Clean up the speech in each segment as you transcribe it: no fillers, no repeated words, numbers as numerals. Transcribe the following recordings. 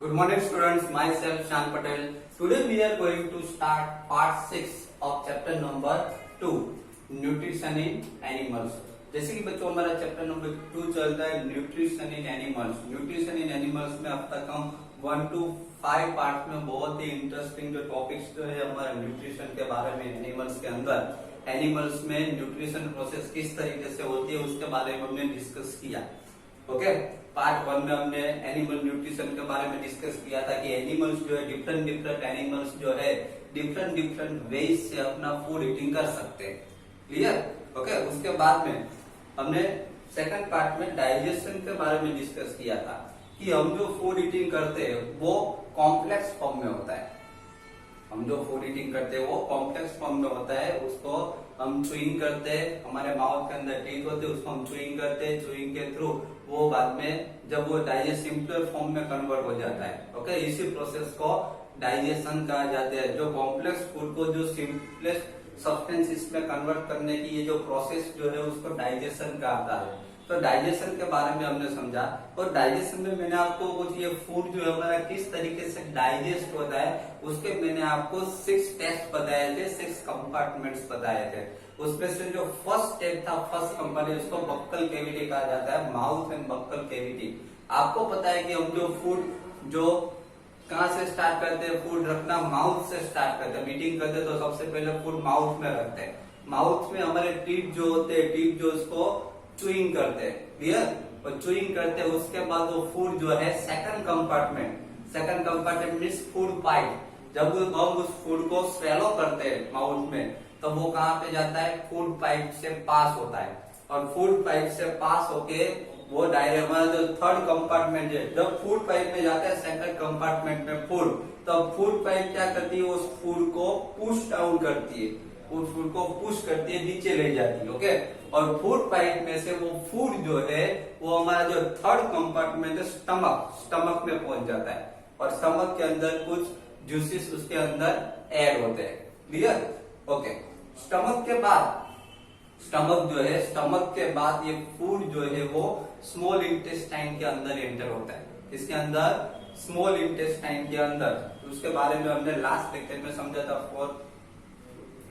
Good morning students, myself Shan Patel. Today we are going to start part 6 of chapter number 2, Nutrition in Animals. जैसे कि बच्चों हमारा chapter number 2 चलता है nutrition in animals. Nutrition in animals में अब तक हम 1 to 5 पार्ट में बहुत ही इंटरेस्टिंग जो टॉपिक्स जो है हमारा न्यूट्रिशन के बारे में एनिमल्स के अंदर एनिमल्स में न्यूट्रिशन प्रोसेस किस तरीके से होती है उसके बारे में हमने डिस्कस किया। ओके, पार्ट 1 में हमने एनिमल न्यूट्रिशन के बारे में डिस्कस किया था कि एनिमल्स जो है डिफरेंट एनिमल्स जो है डिफरेंट वेज से अपना फूड ईटिंग कर सकते हैं। क्लियर? ओके, उसके बाद में हमने सेकंड पार्ट में डाइजेशन के बारे में डिस्कस किया था कि हम जो फूड ईटिंग करते हैं वो कॉम्प्लेक्स फॉर्म में होता है। हम जो फूड ईटिंग करते हैं वो कॉम्प्लेक्स फॉर्म में होता है। उसको हम चुइंग करते हैं, हमारे माउथ के अंदर टीथ होते हैं, उसको हम चुइंग करते हैं। चुइंग के थ्रू वो बाद में जब वो डाइजेस्ट सिंपलर फॉर्म में कन्वर्ट हो जाता है। ओके, इसी प्रोसेस को डाइजेशन कहा जाता है। जो कॉम्प्लेक्स फूड को जो सिंपलेस्ट सब्सटेंस में कन्वर्ट करने की ये जो प्रोसेस जो है उसको डाइजेशन कहा है। तो डाइजेशन के बारे में हमने समझा और डाइजेशन में मैंने आपको कुछ ये फूड जो है हमारा किस तरीके से डाइजेस्ट होता है उसके मैंने आपको 6 टेस्ट बताए थे, 6 कंपार्टमेंट्स बताए थे। उसमें से जो फर्स्ट स्टेप था, फर्स्ट कंपार्टमेंट, उसको बक्कल कैविटी कहा जाता है, माउथ एंड बक्कल कैविटी। आपको पता है कि हम जो फूड जो कहां से स्टार्ट करते हैं, फूड रखना माउथ से स्टार्ट करते हैं। मीटिंग करते तो सबसे पहले फूड माउथ में रखते हैं। माउथ में हमारे टीथ जो होते हैं, टीथ जो उसको चुइंग करते हैं। क्लियर? और चुइंग करते हैं उसके बाद वो फूड जो है second compartment means food pipe. जब हम उस फूड को स्वेलो करते हैं माउथ में तो वो कहाँ पे जाता है, फूड पाइप से पास होता है। और फूड पाइप से पास होके वो डायरेक्ट हमारा जो थर्ड कंपार्टमेंट है, जब फूड पाइप में जाता है सेकंड कंपार्टमेंट में फूड, तब फूड पाइप क्या करती है, उस फूड को पुश डाउन करती है, उस फूड को पुश करती है, नीचे ले जाती है। ओके, और फूड पाइप में से वो फूड जो है वो हमारा जो थर्ड कंपार्टमेंट है स्टमक में पहुंच जाता है। और स्टमक के अंदर कुछ जूसेस उसके अंदर ऐड होते हैं। क्लियर? ओके, स्टमक के बाद ये फूड जो है वो स्मॉल इंटेस्टाइन के अंदर एंटर होता है। इसके अंदर स्मॉल इंटेस्टाइन के अंदर, उसके बारे में हमने लास्ट लेक्चर में समझा था फॉर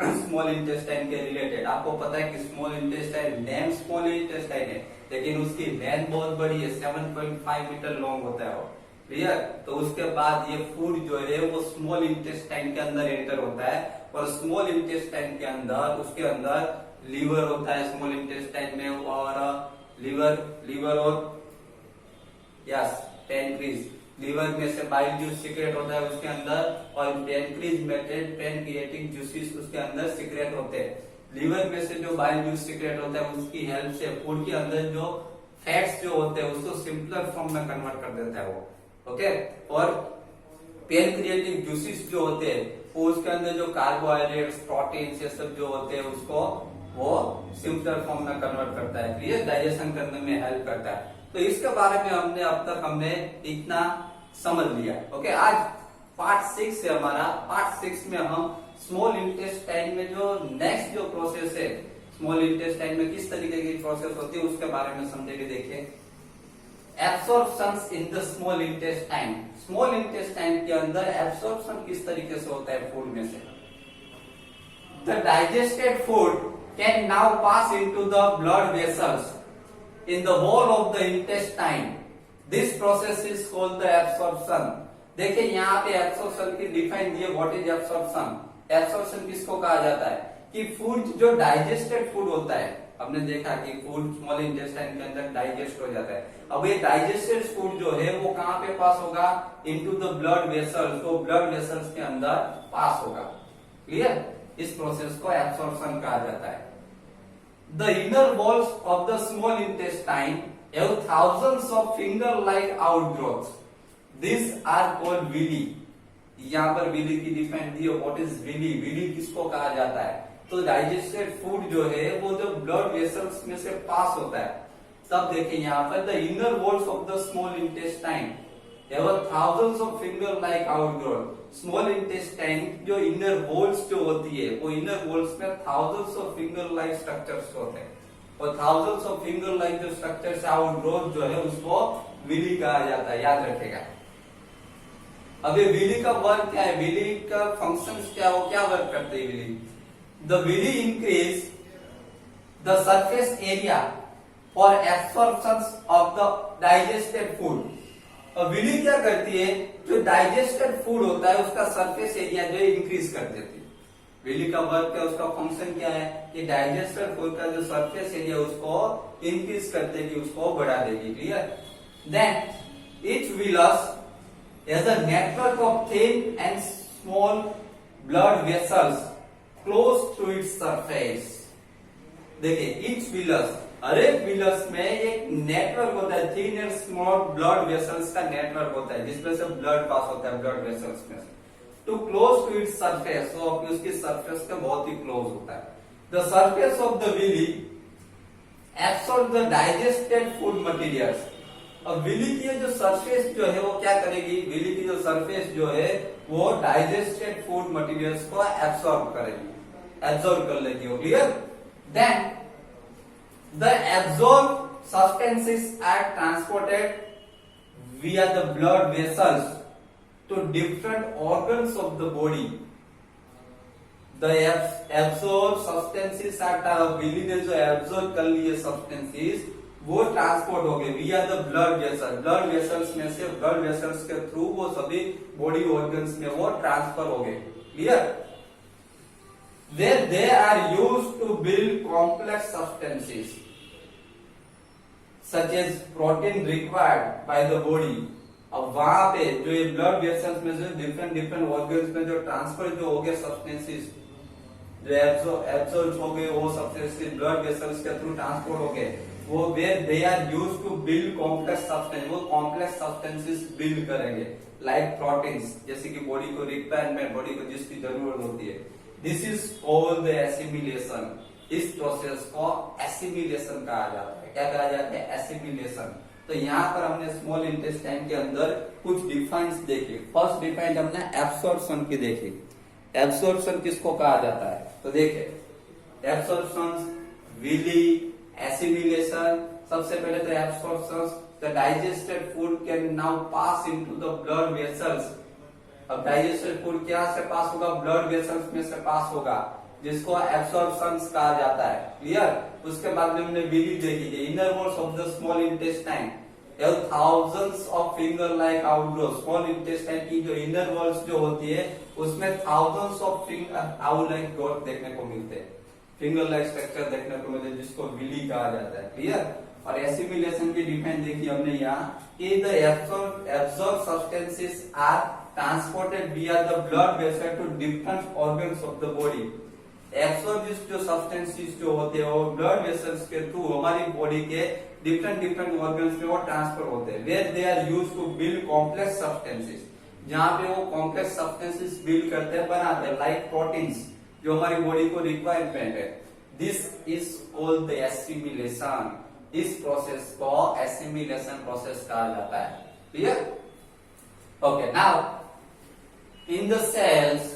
स्मॉल इंटेस्टाइन के रिलेटेड। आपको पता है कि small intestine name small intestine है लेकिन उसकी लेंथ बहुत बड़ी है, 7.5 मीटर लॉन्ग होता है वो। क्लियर? तो उसके बाद ये फूड जो है वो स्मॉल इंटेस्टाइन के अंदर एंटर होता है और स्मॉल इंटेस्टाइन के अंदर उसके अंदर लीवर होता है स्मॉल इंटेस्टाइन में, और लीवर और यस पैनक्रीज। लीवर में से बाइल जूस सीक्रेट होता है उसके अंदर, और पैनक्रीज में पैनक्रिएटिक जूसेस उसके अंदर सीक्रेट होते हैं। लीवर में से जो बाइल जूस सीक्रेट होता है उसकी हेल्प से फूड के अंदर जो फैट्स जो होते हैं उसको सिंपलर फॉर्म में कन्वर्ट कर देता है वो। ओके, और पैनक्रिएटिक जूसेस जो होते हैं वो उसके अंदर जो कार्बोहाइड्रेट्स, प्रोटीन्स ये सब जो होते हैं उसको वो सिंपलर फॉर्म में कन्वर्ट करता है। क्लियर? डाइजेशन करने में हेल्प करता है। तो इसके बारे में अब तक हमने इतना समझ लिया। ओके, आज पार्ट 6 है हमारा। पार्ट 6 में हम स्मॉल इंटेस्टाइन में जो नेक्स्ट जो प्रोसेस है, स्मॉल इंटेस्टाइन में किस तरीके की प्रोसेस होती है उसके बारे में समझेंगे। देखिए, absorption in the small intestine. Small intestine के अंदर एब्सॉर्प्शन किस तरीके से होता है फूड में से। The digested food can now pass into the blood vessels in the whole of the intestine. This process is called the absorption. देखिए यहाँ पे एब्सॉर्प्शन की डिफाइन दिए, व्हाट इज एब्सॉर्प्शन। एब्सॉर्प्शन किसको कहा जाता है कि फूड जो डाइजेस्टेड फूड होता है, हमने देखा कि फूड स्मॉल इंटेस्टाइन के अंदर डाइजेस्ट हो जाता है। अब ये डाइजेस्टेड फूड जो है वो कहाँ पे पास होगा, इनटू द ब्लड वेसल्स, तो ब्लड वेसल्स के अंदर पास होगा। क्लियर? इस प्रोसेस को एब्सॉर्प्शन कहा जाता है। The inner walls of the small intestine have thousands of finger-like outgrowths. These are called villi. यहाँ पर villi की डिफाइन दी है, what is villi? villi किसको कहा जाता है? तो डाइजेस्टेड फूड जो है वो जो ब्लड वेसल्स में से पास होता है, तब देखिए यहाँ पर the inner walls of the small intestine have thousands of finger-like outgrowth. Small intestine जो इनर वॉल्स जो होती है वो इनर वॉल्स में thousands of finger like structures होते हैं, और थाउजेंड्स ऑफ फिंगर लाइक जो स्ट्रक्चर्स आउटग्रोथ जो है उसको विली कहा जाता है। याद रखेगा। अभी विली का वर्क क्या है, विली का फंक्शंस क्या हो, क्या वर्क करते हैं villi? The villi increase the surface area for absorption of the digested food. और विली क्या करती है, जो डाइजेस्टेड फूड होता है उसका सरफेस एरिया जो इंक्रीज कर देती है। विली का वर्क है, उसका फंक्शन क्या है कि डाइजेस्टेड फूड का जो सरफेस एरिया उसको इंक्रीज करते कि उसको बढ़ा देगी। Clear? Then each villus has a network of thin and small blood vessels close to its surface। देखिए each villus, हर एक विलस में एक नेटवर्क होता है, thin and small blood vessels का नेटवर्क होता है जिसमें से ब्लड पास होता है ब्लड वेसल्स में too close to its surface, तो उसकी सरफेस के बहुत ही क्लोज होता है। The surface of the villi absorb the digested food materials. अब विली की जो सरफेस जो है वो क्या करेगी, विली की जो सरफेस जो है वो डाइजेस्टेड फूड मटेरियल्स को एब्सॉर्ब करेगी, एब्सॉर्ब कर लेगी वो। Clear? Then the absorb substances are transported via the blood vessels to different organs of the body। The absorbed substances are villi ने जो एब्सॉर्ब कर लिए सब्सटेंसेस वो ट्रांसपोर्ट हो गए via the blood vessel, blood vessels में से, blood vessels के थ्रू वो सभी बॉडी ऑर्गन्स में वो ट्रांसफर हो गए। Clear? Where they are used to build complex substances such as protein required by the body। अब वहां पे जो ये ब्लड वेसल्स में जो डिफरेंट ऑर्गन्स में जो ट्रांसफर जो हो गए सब्सटेंसेस जो एब्सॉर्ब हो गए वो सब्सटेंसेस ब्लड वेसल्स के थ्रू ट्रांसपोर्ट हो गए, वो where they are used to build complex substance, वो complex substances build करेंगे like proteins, जैसे कि बॉडी को रिक्वायरमेंट, बॉडी को जिसकी जरूरत होती है। This is called the assimilation। इस प्रोसेस को एसिमिलेशन कहा जाता है। क्या कहा जाता है? एसिमिलेशन। तो यहाँ पर हमने स्मॉल इंटेस्टाइन के अंदर कुछ डिफाइंस देखे। फर्स्ट डिफाइन हमने एब्सॉर्प्शन की देखी। एब्सॉर्प्शन किसको कहा जाता है? तो देखे एब्सॉर्प्शन, विली, एसिमिलेशन। सबसे पहले तो absorption, the digested food can now pass into the blood vessels. अब डाइजेस्टेड फूड क्या से पास होगा? ब्लड वेसल्स में से पास होगा, जिसको एब्सॉर्प्शन कहा जाता है। क्लियर? उसके बाद में हमने विली देखी, inner walls of the small intestine have thousands of finger like outgrowth. Small intestine की जो इनर वॉल्स जो होती है उसमें thousands of finger out like growth देखने को मिलते हैं, फिंगर लाइक स्ट्रक्चर देखने को मिलते हैं, जिसको विली कहा जाता है। क्लियर? और एसिमिलेशन की डिफाइन देखी हमने यहाँ कि the absorb substances are transported via the blood vessel to different organs of the body. Absorb जो सब्सटेंसेस जो होते हैं वो ब्लड वेसल्स के थ्रू हमारी बॉडी के डिफरेंट ऑर्गन्स में वो ट्रांसफर होते हैं। Where they are used to build complex substances, जहाँ पे वो कॉम्प्लेक्स सब्सटेंसेस बिल्ड करते हैं, बनाते हैं, लाइक प्रोटीन्स जो हमारी बॉडी को रिक्वायरमेंट है। This is called the assimilation. इस प्रोसेस को एसिमिलेशन प्रोसेस कहा जाता है। Clear? Okay, now in the cells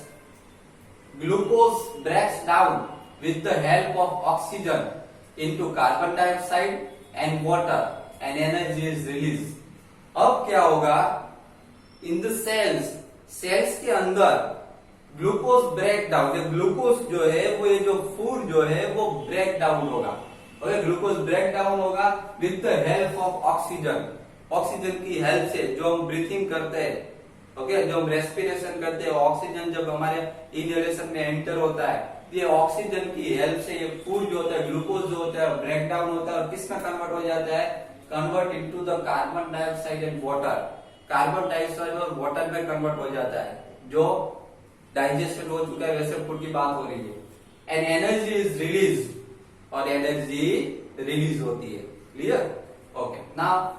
glucose breaks down with the help of oxygen into carbon dioxide and water and energy is released। अब क्या होगा? in the cells के अंदर ग्लूकोज ब्रेक डाउन, जो glucose जो है वो ये जो फूड जो है वो ब्रेक डाउन होगा। और ग्लूकोज ब्रेक डाउन होगा with the help of oxygen. Oxygen की हेल्प से जो हम ब्रीथिंग करते हैं, ओके, जो हम रेस्पिरेशन करते हैं, ऑक्सीजन जब हमारे इनहेलेशन में एंटर होता है, ये ऑक्सीजन की हेल्प से ये फूड जो होता है, ग्लूकोज जो होता है ब्रेक डाउन होता है और किसमें कन्वर्ट हो जाता है? Convert into the carbon dioxide and water. Carbon dioxide और वाटर में कन्वर्ट हो जाता है, जो डाइजेस्टेड हो चुका है वैसे फूड की बात हो रही है। एंड एनर्जी इज रिलीज, और एनर्जी रिलीज होती है। Clear? Okay, now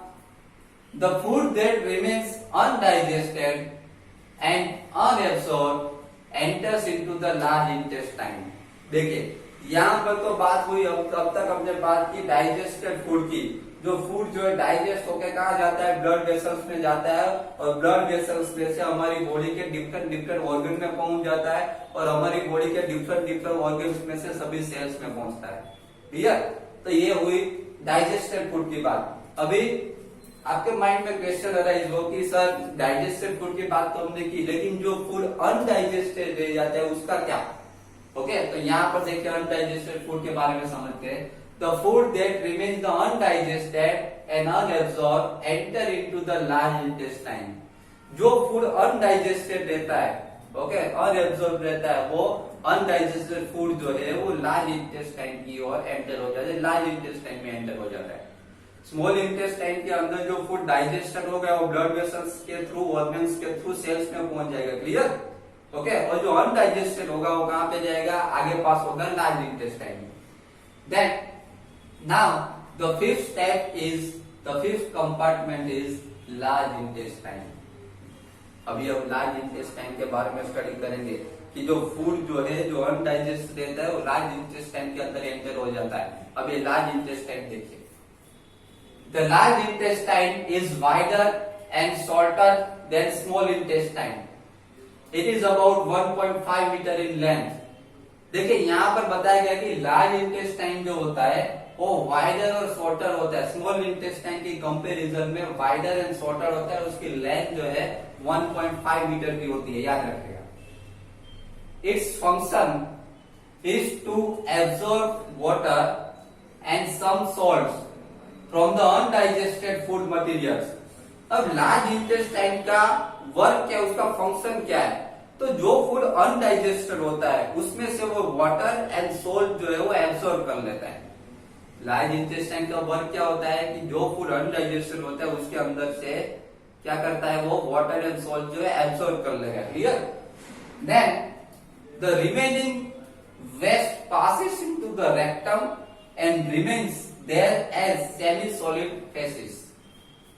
the food that remains undigested and unabsorbed enters into the large intestine। देखिए यहाँ पर तो बात हुई, अब तक हमने बात की डाइजेस्टेड फूड की। जो फूड जो है डाइजेस्ट होकर कहाँ जाता है? ब्लड वेसल्स में जाता है, और ब्लड वेसल्स में से हमारी बॉडी के डिफरेंट ऑर्गन में पहुंच जाता है, और हमारी बॉडी के डिफरेंट ऑर्गन्स में से सभी सेल्स में पहुंचता है। क्लियर? तो ये हुई डाइजेस्टेड फूड की बात। अभी आपके माइंड में क्वेश्चन अराइज हो कि सर डाइजेस्टेड फूड की बात तो हमने की, लेकिन जो फूड अनडाइजेस्टेड रह जाता है उसका क्या? ओके, तो यहाँ पर देखिए अनडाइजेस्टेड फूड के बारे में समझते हैं। The food that remains the undigested and unabsorbed enter into the large intestine. जो फूड अनडाइजेस्टेड रहता है, ओके, अनएब्सॉर्ब रहता है, वो अनडाइजेस्टेड फूड जो है वो लार्ज इंटेस्टाइन की ओर एंटर हो जाता है, लार्ज इंटेस्टाइन में एंटर हो जाता है। स्मॉल इंटेस्टाइन के अंदर जो फूड डाइजेस्टेड हो गया वो ब्लड वेसल्स के थ्रू, ऑर्गन्स के थ्रू सेल्स में पहुंच जाएगा। क्लियर? ओके, और जो अनडाइजेस्टेड होगा वो कहां पे जाएगा? आगे पास होगा लार्ज इंटेस्टाइन में। Then now the fifth compartment is large intestine. अभी हम लार्ज इंटेस्टाइन के बारे में स्टडी करेंगे कि जो फूड जो है जो अनडाइजेस्ट रहता है वो लार्ज इंटेस्टाइन के अंदर एंटर हो जाता है। अब ये लार्ज इंटेस्टाइन देखिए। The large intestine is wider and shorter than small intestine. It is about 1.5 metre in length. देखिए यहाँ पर बताया गया कि लार्ज इंटेस्टाइन जो होता है वो वाइडर और शॉर्टर होता है। स्मॉल इंटेस्टाइन की कंपैरिजन में वाइडर एंड शॉर्टर होता है। उसकी लेंथ जो है 1.5 मीटर की होती है, याद रखिएगा। Its function is to absorb water and some salts from the undigested food materials. अब लार्ज इंटेस्टाइन का वर्क क्या, उसका फंक्शन क्या है? तो जो फूड अनडाइजेस्टेड होता है उसमें से वो वाटर एंड सोल्ट जो है वो एब्सॉर्ब कर लेता है। लार्ज इंटेस्टाइन का वर्क क्या होता है कि जो फूड अनडाइजेस्टेड होता है उसके अंदर से क्या करता है, वो वाटर एंड सोल्ट जो है एब्सॉर्ब कर लेगा। Clear? Then the remaining waste passes into the rectum and remains there as semi solid faeces.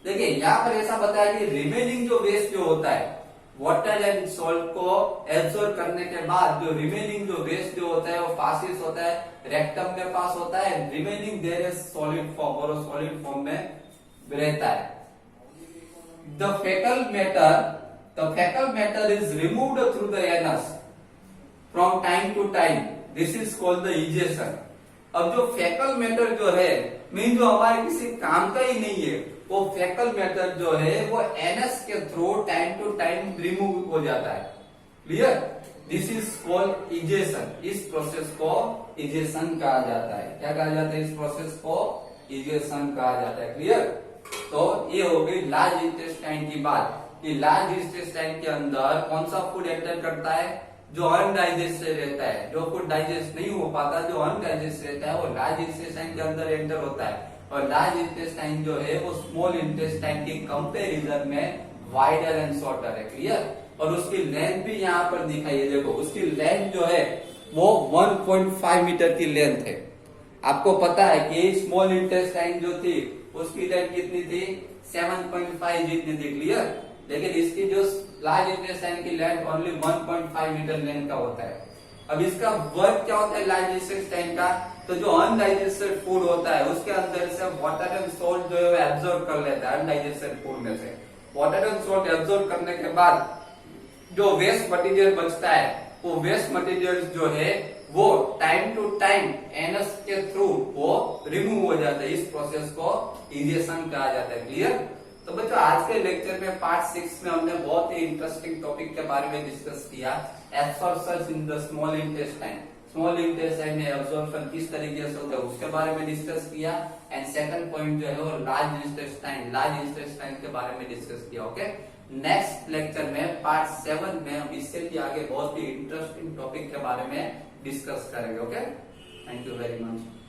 देखिए यहाँ पर ऐसा बताया कि रिमेनिंग जो वेस्ट जो होता है वाटर एंड सॉल्ट को एब्सॉर्ब करने के बाद जो रिमेनिंग जो वेस्ट जो होता है वो पासिस होता है, रेक्टम में पास होता है। Remaining there is solid form, और सॉलिड फॉर्म में रहता है। The fecal matter is removed through the anus from time to time. This is called the ejection. अब जो फेकल मैटर जो है मीन जो हमारे किसी काम का ही नहीं है, वो फेकल मैटर जो है वो एनस के through time to time remove हो जाता है। Clear? This is called egestion. इस प्रोसेस को इजेशन कहा जाता है। क्या कहा जाता है? इस प्रोसेस को इजेशन कहा जाता है। क्लियर? तो ये हो गई लार्ज इंटेस्टाइन की बात कि लार्ज इंटेस्टाइन के अंदर कौन सा फूड एंटर करता है? जो अनडाइजेस्टेड रहता है, जो फूड डाइजेस्ट नहीं हो पाता, जो अनडाइजेस्ट रहता है वो लार्ज इंटेस्टाइन के अंदर एंटर होता है। और लार्ज इंटेस्टाइन जो है वो स्मॉल इंटेस्टाइन की कंपैरिजन में वाइडर एंड शॉर्टर है। क्लियर? और उसकी लेंथ भी यहाँ पर दिखाई है। देखो उसकी लेंथ जो है वो 1.5 मीटर की लेंथ है। आपको पता है कि स्मॉल इंटेस्टाइन जो थी उसकी लेंथ कितनी थी? 7.5 जितनी थी। क्लियर? लेकिन इसकी जो लार्ज इंटेस्टाइन की लेंथ ओनली 1.5 मीटर लेंथ का होता है। अब इसका वर्क क्या होता है लार्ज इंटेस्टाइन का? तो जो अनडाइजेस्टेड फूड होता है उसके अंदर से वाटर एंड सोल्ट जो है एब्सॉर्ब कर लेता है। अनडाइजेस्टेड फूड में से वाटर एंड सोल्ट एब्सॉर्ब करने के बाद जो वेस्ट मटेरियल बचता है वो वेस्ट मटेरियल जो है वो टाइम टू टाइम एनस के थ्रू वो रिमूव हो जाता है। इस प्रोसेस को इजेशन कहा जाता है। क्लियर? तो बच्चों आज के लेक्चर में पार्ट 6 में हमने बहुत ही इंटरेस्टिंग टॉपिक के बारे में डिस्कस किया, absorption in the small intestine. Small intestine में एब्सॉर्प्शन किस तरीके से होता है उसके बारे में डिस्कस किया। एंड सेकंड पॉइंट जो है वो लार्ज इंटेस्टाइन के बारे में डिस्कस किया। ओके, नेक्स्ट लेक्चर में पार्ट 7 में हम इससे भी आगे बहुत ही इंटरेस्टिंग टॉपिक के बारे में डिस्कस करेंगे। Okay, thank you very much.